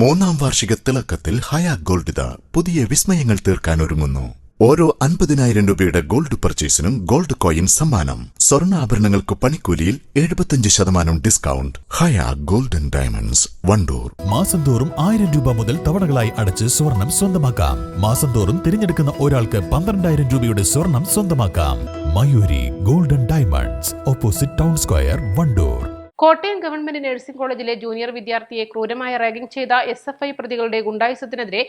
മൂന്നാം വാർഷിക തിളക്കത്തിൽ ഹയ ഗോൾഡ് പുതിയ വിസ്മയങ്ങൾ തീർക്കാൻ ഒരുങ്ങുന്നു. ഓരോ 50,000 രൂപയുടെ ഗോൾഡ് പർച്ചേസിനും ഗോൾഡ് കോയിൻ സമ്മാനം. സ്വർണ്ണാഭരണങ്ങൾക്ക് പണിക്കൂലിയിൽ 75% ഡിസ്കൗണ്ട്. ഹയ ഗോൾഡൻ ഡയമണ്ട്സ്, വണ്ടൂർ. മാസം തോറും 1000 രൂപ മുതൽ തവണകളായി അടച്ച് സ്വർണം സ്വന്തമാക്കാം. മാസം തോറും തിരഞ്ഞെടുക്കുന്ന ഒരാൾക്ക് 12,000 രൂപയുടെ സ്വർണം സ്വന്തമാക്കാം. Mayuri golden diamonds, opposite town square, Wandoor. Kottayam government nursing കോളേജിലെ ജൂനിയർ വിദ്യാർത്ഥിയെ ക്രൂരമായ റാഗിംഗ് ചെയ്ത SFI പ്രതികളുടെ ഗുണ്ടായുസത്തിനെതിരെ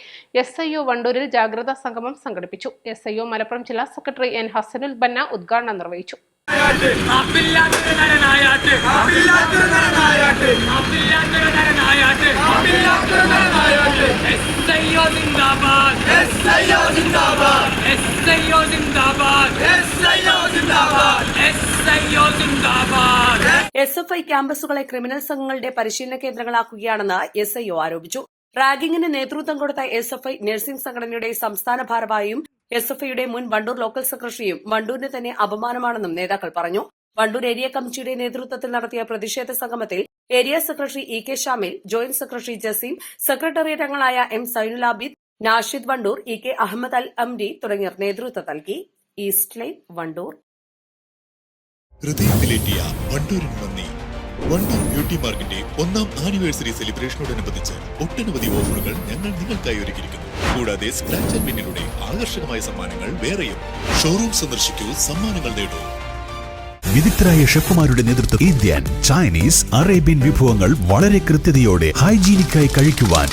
SIO വണ്ടൂരിൽ ജാഗ്രതാ സംഗമം സംഘടിപ്പിച്ചു. SIO മലപ്പുറം ജില്ലാ സെക്രട്ടറി N ഹസനുൽ ബന്ന ഉദ്ഘാടനം നിർവഹിച്ചു. SFI ക്യാമ്പസുകളെ ക്രിമിനൽ സംഘങ്ങളുടെ പരിശീലന കേന്ദ്രങ്ങളാക്കുകയാണെന്ന് SIO ആരോപിച്ചു. റാഗിങ്ങിന് നേതൃത്വം കൊടുത്ത SFI നഴ്സിംഗ് സംഘടനയുടെ സംസ്ഥാന ഭാരവാഹിയും SFIയുടെ മുൻ വണ്ടൂർ ലോക്കൽ സെക്രട്ടറിയും വണ്ടൂരിന് തന്നെ അപമാനമാണെന്നും നേതാക്കൾ പറഞ്ഞു. വണ്ടൂർ ഏരിയ കമ്മിറ്റിയുടെ നേതൃത്വത്തിൽ നടത്തിയ പ്രതിഷേധ സംഗമത്തിൽ area secretary EK Shamil, joint secretary Jaseem, secretariat അംഗങ്ങളായ M സൈനുൽ ആബിദ്, നാഷിദ് വണ്ടൂർ, EK അഹമ്മദ് അൽ അംരി തുടങ്ങിയവർ നേതൃത്വം നൽകി. East line, Wandoor. ഹൃദയത്തിലേറ്റിയ വണ്ടൂരിന് നന്ദി. വണ്ടൂർ ബ്യൂട്ടി മാർക്കിന്റെ 1ാം ആനിവേഴ്സറി സെലിബ്രേഷനോടനുബന്ധിച്ച് ഒട്ടനവധി ഓഫറുകൾ ഞങ്ങൾ നിങ്ങൾക്കായി ഒരുക്കിയിരിക്കുന്നു. കൂടാതെ സ്ക്രാച്ച് ആൻഡ് വിന്നിലൂടെ ആകർഷകമായ സമ്മാനങ്ങൾ വേറെയും. ഷോറൂം സന്ദർശിക്കൂ, സമ്മാനങ്ങൾ നേടൂ. വിദഗ്ധരായ ഷെഫുമാരുടെ നേതൃത്വത്തിൽ ഇന്ത്യൻ, ചൈനീസ്, അറേബ്യൻ വിഭവങ്ങൾ വളരെ കൃത്യതയോടെ ഹൈജീനിക്കായി കഴിക്കുവാൻ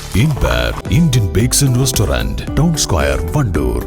Indian bakes and restaurant, town square, Wandoor.